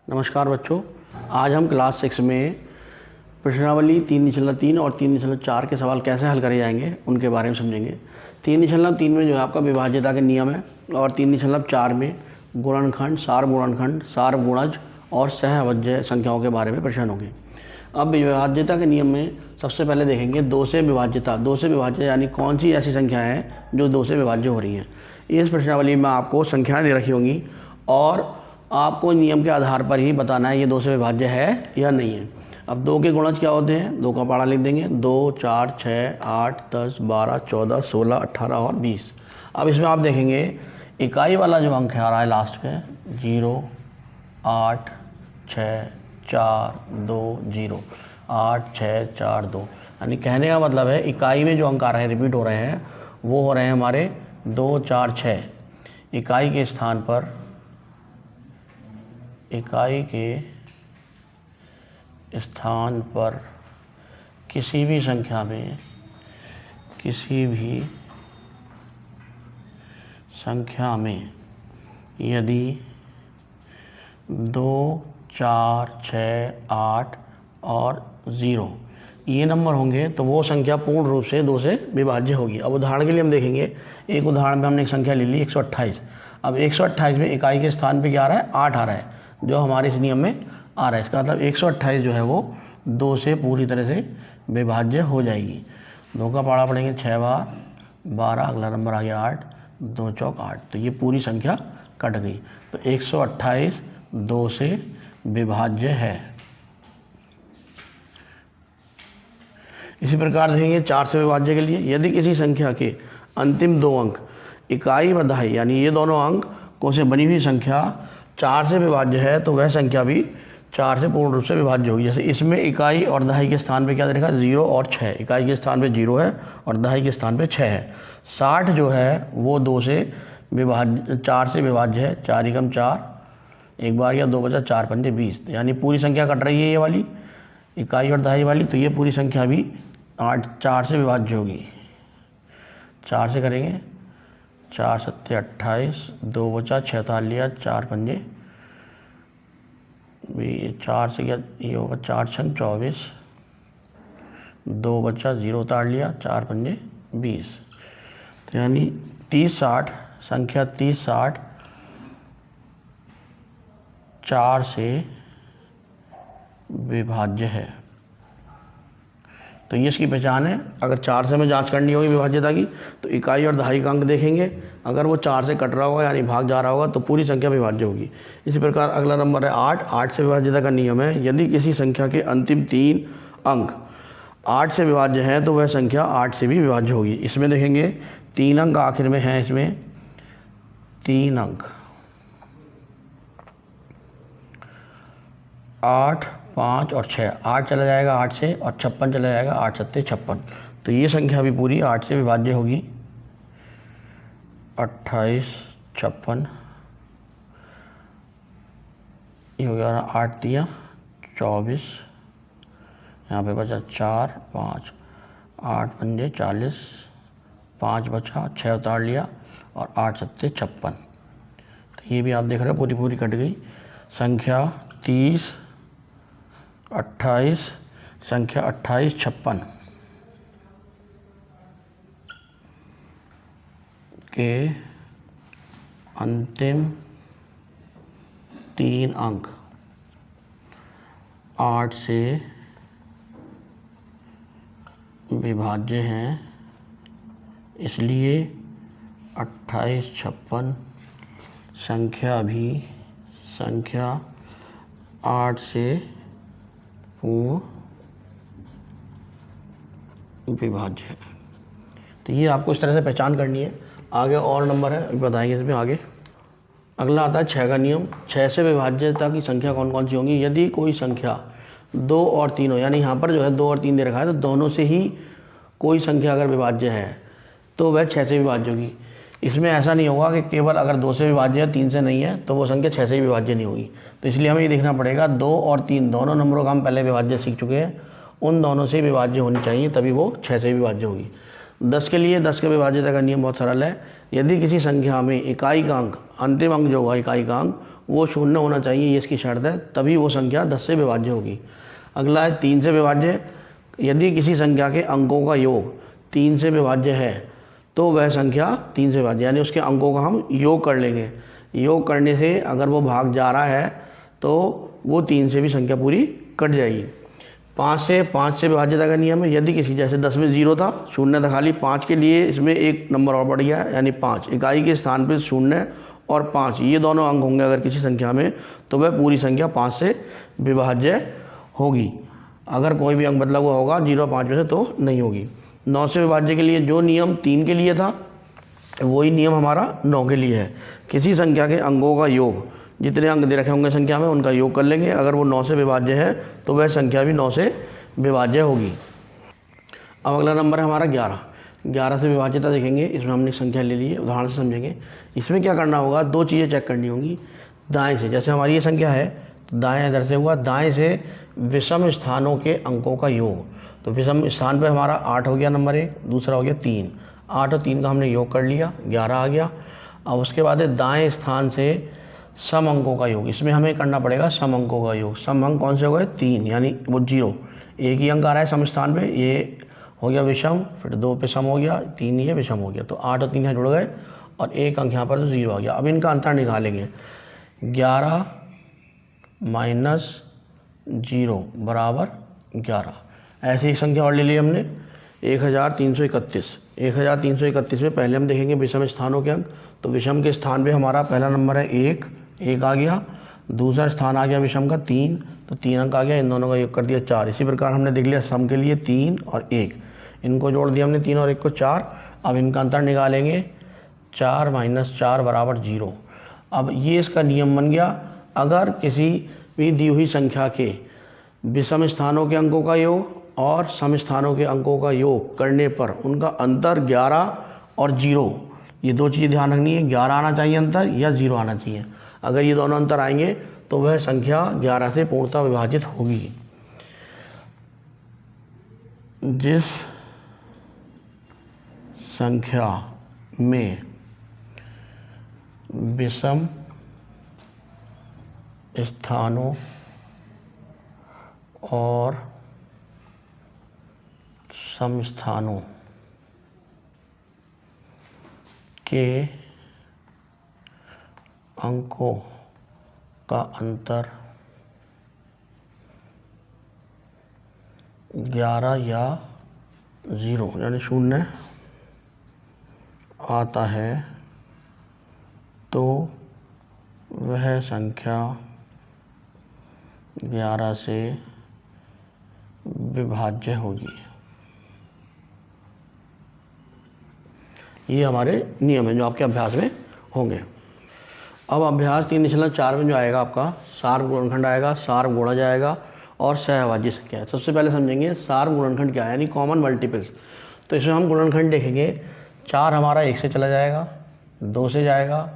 नमस्कार बच्चों, आज हम क्लास 6 में प्रश्नावली 3.3 और 3.4 के सवाल कैसे हल करे जाएंगे उनके बारे में समझेंगे। 3.3 में जो है आपका विभाज्यता के नियम है और 3.4 में गुणनखंड, सार्वगुणनखंड, सार्वगुणज और सहअवज्य संख्याओं के बारे में प्रश्न होंगे। अब विभाज्यता के नियम में सबसे पहले देखेंगे दो से विभाज्यता। दो से विभाज्य यानी कौन सी ऐसी संख्या है जो दो से विभाज्य हो रही हैं। इस प्रश्नावली में आपको संख्याएँ दे रखी होंगी और आपको नियम के आधार पर ही बताना है ये दो से विभाज्य है या नहीं है। अब दो के गुणज क्या होते हैं, दो का पाड़ा लिख देंगे 2, 4, 6, 8, 10, 12, 14, 16, 18 और 20। अब इसमें आप देखेंगे इकाई वाला जो अंक है आ रहा है लास्ट पे 0, 8, 6, 4, 2, 0, 8, 6, 4, 2। यानी कहने का मतलब है इकाई में जो अंक आ रहे हैं रिपीट हो रहे हैं वो हो रहे हैं हमारे 2, 4, 6। इकाई के स्थान पर किसी भी संख्या में यदि 2, 4, 6, 8 और 0 ये नंबर होंगे तो वो संख्या पूर्ण रूप से दो से विभाज्य होगी। अब उदाहरण के लिए हम देखेंगे, एक उदाहरण में हमने एक संख्या ले ली 128। अब 128 में इकाई के स्थान पे क्या आ रहा है, 8 आ रहा है जो हमारे इस नियम में आ रहा है। इसका मतलब 128 जो है वो दो से पूरी तरह से विभाज्य हो जाएगी। दो का पाड़ा पड़ेंगे 6 बार 12, अगला नंबर आ गया 8, 2 चौक 8, तो ये पूरी संख्या कट गई। तो 128 दो से विभाज्य है। इसी प्रकार देखेंगे 4 से विभाज्य के लिए, यदि किसी संख्या के अंतिम दो अंक इकाई व दहाई यानी ये दोनों अंकों से बनी हुई संख्या 4 से विभाज्य है तो वह संख्या भी 4 से पूर्ण रूप से विभाज्य होगी। जैसे इसमें इकाई और दहाई के स्थान पे क्या देखा, 0 और 6। इकाई के स्थान पे 0 है और दहाई के स्थान पे 6 है। 60 जो है वो 4 से विभाज्य है। 4 एकम 4, एक बार या 2 बचा 4 पंजे 20, यानी पूरी संख्या कट रही है ये वाली इकाई और दहाई वाली, तो ये पूरी संख्या भी 4 से विभाज्य होगी। 4 से करेंगे 4 सत्ते 28, 2 बचा 6 तार लिया 4 पंजे 4 से क्या ये होगा 4 छंग 24, 2 बचा 0 तार लिया 4 पंजे 20, तो यानी 30-60 संख्या 30-60 4 से विभाज्य है। तो ये इसकी पहचान है। अगर 4 से हमें जांच करनी होगी विभाज्यता की तो इकाई और दहाई का अंक देखेंगे, अगर वो 4 से कट रहा होगा यानी भाग जा रहा होगा तो पूरी संख्या विभाज्य होगी। इसी प्रकार अगला नंबर है 8। 8 से विभाज्यता का नियम है, यदि किसी संख्या के अंतिम 3 अंक 8 से विभाज्य हैं तो वह संख्या 8 से भी विभाज्य होगी। इसमें देखेंगे 3 अंक आखिर में हैं, इसमें 3 अंक 8, 5 और 6। 8 चला जाएगा 8 से और 56 चला जाएगा 8 सत्ते 56, तो ये संख्या भी पूरी 8 से विभाज्य होगी। 28, 56 ये हो गया 8 दिया 24, यहाँ पे बचा 4, 5, 8 पंजे 40, 5 बचा 6 उतार लिया और 8 सत्ते 56, तो ये भी आप देख रहे हो पूरी कट गई। संख्या 30, 28, संख्या 28, 56 के अंतिम 3 अंक 8 से विभाज्य हैं, इसलिए 28, 56 संख्या 8 से पूर्ण विभाज्य है। तो ये आपको इस तरह से पहचान करनी है। आगे और नंबर है बताएंगे इसमें आगे। अगला आता है 6 का नियम। 6 से विभाज्यता की संख्या कौन कौन सी होंगी, यदि कोई संख्या 2 और 3 हो, यानी यहाँ पर जो है 2 और 3 दे रखा है तो दोनों से ही कोई संख्या अगर विभाज्य है तो वह 6 से विभाज्य होगी। इसमें ऐसा नहीं होगा कि केवल अगर 2 से विभाज्य है 3 से नहीं है तो वो संख्या 6 से ही विभाज्य नहीं होगी। तो इसलिए हमें ये देखना पड़ेगा 2 और 3 दोनों नंबरों का हम पहले विभाज्य सीख चुके हैं, उन दोनों से विभाज्य होनी चाहिए तभी वो 6 से विभाज्य होगी। 10 के लिए 10 के विभाज्यता का नियम बहुत सरल है। यदि किसी संख्या में इकाई का अंक, अंतिम अंक जो होगा इकाई का अंक, वो शून्य होना चाहिए, ये इसकी शर्त है, तभी वो संख्या 10 से विभाज्य होगी। अगला है 3 से विभाज्य। यदि किसी संख्या के अंकों का योग 3 से विभाज्य है तो वह संख्या 3 से विभाज्य, यानी उसके अंकों का हम योग कर लेंगे। योग करने से अगर वो भाग जा रहा है तो वो 3 से भी संख्या पूरी कट जाएगी। 5 से विभाज्यता का नियम है, यदि किसी, जैसे 10 में 0 था, शून्य था खाली, 5 के लिए इसमें एक नंबर और बढ़ गया है, यानी 5 इकाई के स्थान पर 0 और 5 ये दोनों अंक होंगे अगर किसी संख्या में, तो वह पूरी संख्या 5 से विभाज्य होगी। अगर कोई भी अंक बदला हुआ होगा 0 और 5 में से तो नहीं होगी। 9 से विभाज्य के लिए जो नियम 3 के लिए था वही नियम हमारा 9 के लिए है। किसी संख्या के अंकों का योग, जितने अंक दे रखे होंगे संख्या में उनका योग कर लेंगे, अगर वो 9 से विभाज्य है तो वह संख्या भी 9 से विभाज्य होगी। अब अगला नंबर है हमारा 11। 11 से विभाज्यता देखेंगे, इसमें हमने संख्या ले ली है, उदाहरण से समझेंगे। इसमें क्या करना होगा, 2 चीज़ें चेक करनी होंगी। दाएं से, जैसे हमारी ये संख्या है तो दाएं इधर से हुआ, दाएं से विषम स्थानों के अंकों का योग। तो विषम स्थान पे हमारा 8 हो गया नंबर 1, दूसरा हो गया 3। 8 और 3 का हमने योग कर लिया, 11 आ गया। अब उसके बाद है दाएं स्थान से सम अंकों का योग। इसमें हमें करना पड़ेगा सम अंकों का योग। सम अंक कौन से हो गए, 3, यानी वो 0, एक ही अंक आ रहा है सम स्थान पे, ये हो गया विषम, फिर 2 पे सम हो गया, 3 ये विषम हो गया। तो 8 और 3 यहाँ जुड़ गए और एक अंक यहाँ पर तो 0 आ गया। अब इनका अंतर निकालेंगे, 11 माइनस 0 बराबर 11। ऐसी एक संख्या और ले ली हमने 1331। 1331 में पहले हम देखेंगे विषम स्थानों के अंक। तो विषम के स्थान पे हमारा पहला नंबर है 1 आ गया, दूसरा स्थान आ गया विषम का 3, तो 3 अंक आ गया, इन दोनों का योग कर दिया 4। इसी प्रकार हमने देख लिया सम के लिए 3 और 1, इनको जोड़ दिया हमने 3 और 1 को 4। अब इनका अंतर निकालेंगे, 4 माइनस 4 बराबर 0। अब ये इसका नियम बन गया, अगर किसी भी दी हुई संख्या के विषम स्थानों के अंकों का योग और सम स्थानों के अंकों का योग करने पर उनका अंतर 11 और 0, ये 2 चीज़ें ध्यान रखनी है, 11 आना चाहिए अंतर या 0 आना चाहिए। अगर ये दोनों अंतर आएंगे तो वह संख्या 11 से पूर्णतः विभाजित होगी। जिस संख्या में विषम स्थानों और सम स्थानों के अंकों का अंतर 11 या 0 यानी 0 आता है तो वह संख्या 11 से विभाज्य होगी। ये हमारे नियम हैं जो आपके अभ्यास में होंगे। अब अभ्यास 3.4 में जो आएगा आपका सार्व गुणनखंड आएगा, सार्व गुणा जाएगा और सहभाज्य संख्या है। सबसे पहले समझेंगे सार्व गुणनखंड क्या है, यानी कॉमन मल्टीपल्स। तो इसमें हम गुणनखंड देखेंगे, 4 हमारा 1 से चला जाएगा, 2 से जाएगा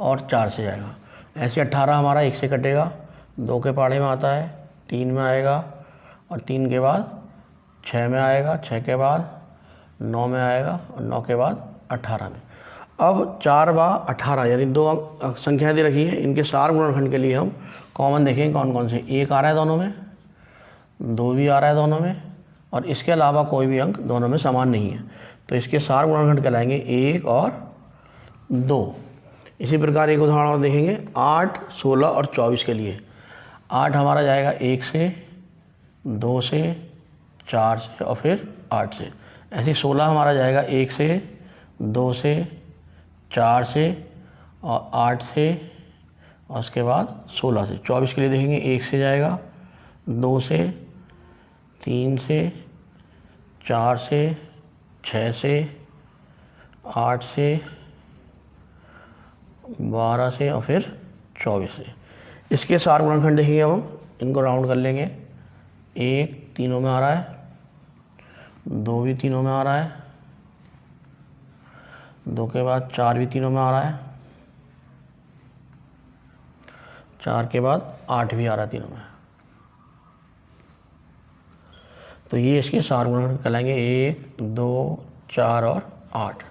और 4 से जाएगा। ऐसे 18 हमारा 1 से कटेगा, 2 के पाढ़े में आता है, 3 में आएगा और 3 के बाद 6 में आएगा, 6 के बाद 9 में आएगा और 9 के बाद 18 में। अब 4 बा 18 यानी 2 संख्याएं दे रखी हैं, इनके सार गुणनखंड के लिए हम कॉमन देखेंगे कौन कौन से। 1 आ रहा है दोनों में, 2 भी आ रहा है दोनों में और इसके अलावा कोई भी अंक दोनों में समान नहीं है, तो इसके सार गुणनखंड कहलाएंगे 1 और 2। इसी प्रकार एक उदाहरण और देखेंगे 8, 16 और 24 के लिए। 8 हमारा जाएगा 1 से, 2 से, 4 से और फिर 8 से। ऐसे 16 हमारा जाएगा 1 से, 2 से, 4 से और 8 से और उसके बाद 16 से। 24 के लिए देखेंगे 1 से जाएगा, 2 से, 3 से, 4 से, 6 से, 8 से, 12 से और फिर 24 से। इसके सार गुणनखंड देखेंगे, अब हम इनको राउंड कर लेंगे। 1 तीनों में आ रहा है, 2 भी तीनों में आ रहा है, 2 के बाद 4 भी तीनों में आ रहा है, 4 के बाद 8 भी आ रहा है तीनों में। तो ये इसके सार गुणनखंड कहलाएंगे 1, 2, 4 और 8।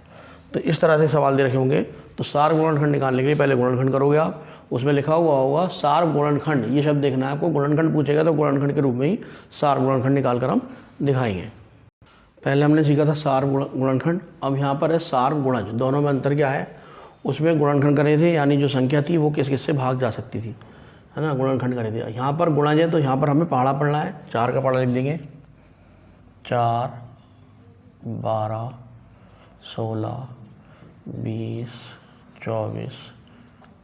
तो इस तरह से सवाल दे रखे होंगे। तो सार गुणनखंड निकालने के लिए पहले गुणनखंड करोगे आप, उसमें लिखा हुआ होगा सार गुणनखंड, ये शब्द देखना है आपको। गुणनखंड पूछेगा तो गुणनखंड के रूप में ही सार गुणनखंड निकाल कर हम दिखाएंगे। पहले हमने सीखा था सार गुणनखंड, अब यहाँ पर है सार गुणज। दोनों में अंतर क्या है, उसमें गुणनखंड करे थे यानी जो संख्या थी वो किस किस से भाग जा सकती थी, है ना, गुणनखंड करे थे। यहाँ पर गुणज है तो यहाँ पर हमें पहाड़ा पढ़ना है। 4 का पहाड़ा लिख देंगे, 4, 12, 16, 20, 24,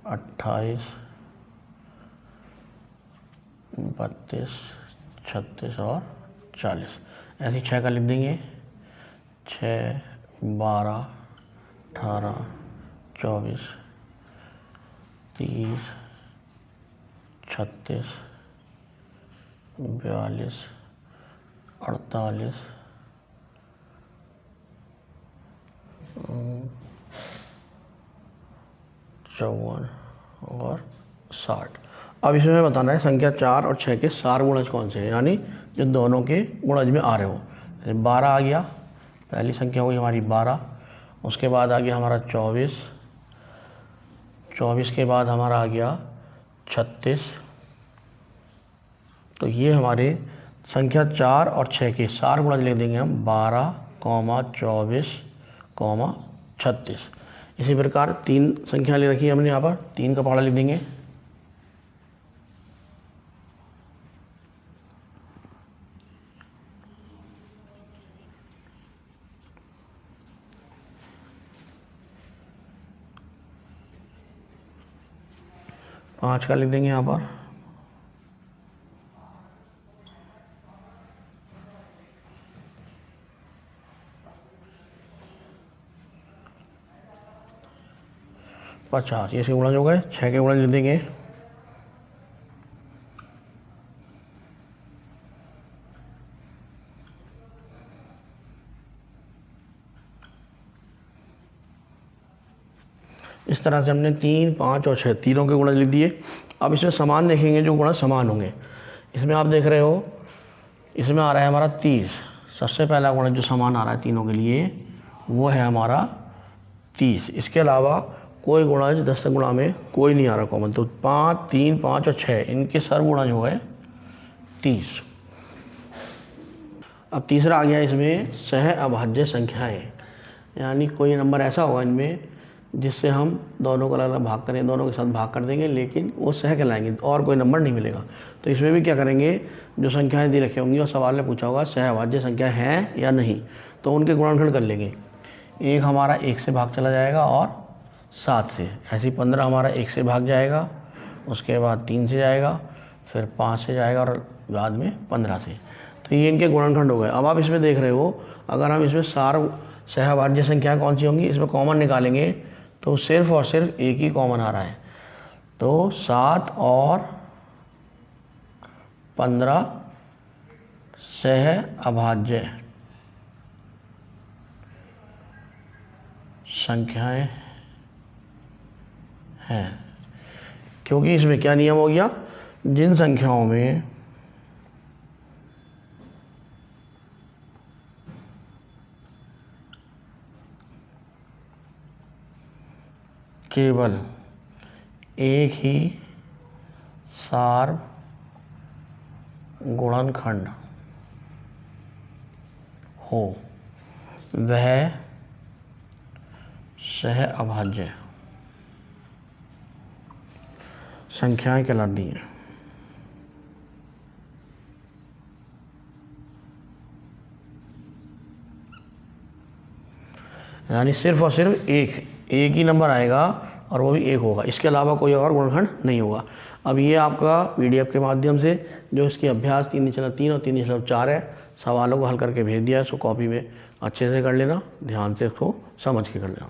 28, 32, 36 और 40। ऐसे 6 का लिख देंगे, 6, 12, 18, 24, 30, 36, 42, 48, 54 और 60। अब इसमें हमें बताना है संख्या 4 और 6 के सार गुणज कौन से हैं, यानी जो दोनों के गुणज में आ रहे हो। 12 आ गया, पहली संख्या हुई हमारी 12, उसके बाद आ गया हमारा 24, 24 के बाद हमारा आ गया 36। तो ये हमारे संख्या 4 और 6 के सार गुणज लिख देंगे हम 12, 24, 36। इसी प्रकार 3 संख्या ले रखी है हमने यहाँ पर, 3 का पहाड़ा लिख देंगे, 5 का लिख देंगे यहाँ पर, 50। ये इसके गुणज हो गए। 6 के गुणज लिख देंगे, 1 इस तरह से हमने 3, 5 और 6 तीनों के गुणज लिख दिए। अब इसमें समान देखेंगे, जो गुणज समान होंगे। इसमें आप देख रहे हो, इसमें आ रहा है हमारा 30। सबसे पहला गुणज जो समान आ रहा है तीनों के लिए वो है हमारा 30। इसके अलावा कोई गुणज 10 गुणा में कोई नहीं आ रहा कॉमन। तो 5, 3, 5 और 6 इनके सर्व गुणज हो गए 30। अब तीसरा आ गया इसमें सह अभाज्य संख्याएं, यानी कोई नंबर ऐसा होगा इनमें जिससे हम दोनों को अलग अलग भाग करें, दोनों के साथ भाग कर देंगे, लेकिन वो सह कहलाएंगे और कोई नंबर नहीं मिलेगा। तो इसमें भी क्या करेंगे, जो संख्याएं दी रखी होंगी और सवाल में पूछा होगा सह अभाज्य संख्या हैं या नहीं, तो उनके गुणनखंड कर लेंगे। एक हमारा 1 से भाग चला जाएगा और 7 से, ऐसे 15 हमारा 1 से भाग जाएगा, उसके बाद 3 से जाएगा, फिर 5 से जाएगा और बाद में 15 से। तो ये इनके गुणनखंड हो गए। अब आप इसमें देख रहे हो, अगर हम इसमें सहअभाज्य संख्या कौन सी होंगी, इसमें कॉमन निकालेंगे तो सिर्फ और सिर्फ एक ही कॉमन आ रहा है। तो 7 और 15 सहअभाज्य संख्याएं हैं, क्योंकि इसमें क्या नियम हो गया, जिन संख्याओं में केवल एक ही सार गुणनखंड हो वह सहअभाज्य संख्याएं कहलाती हैं। यानी सिर्फ और सिर्फ एक ही नंबर आएगा और वो भी 1 होगा, इसके अलावा कोई और गुणनखंड नहीं होगा। अब ये आपका PDF के माध्यम से जो इसके अभ्यास 3.3 और 3.4 है, सवालों को हल करके भेज दिया है। इसको कॉपी में अच्छे से कर लेना, ध्यान से इसको समझ के कर लेना।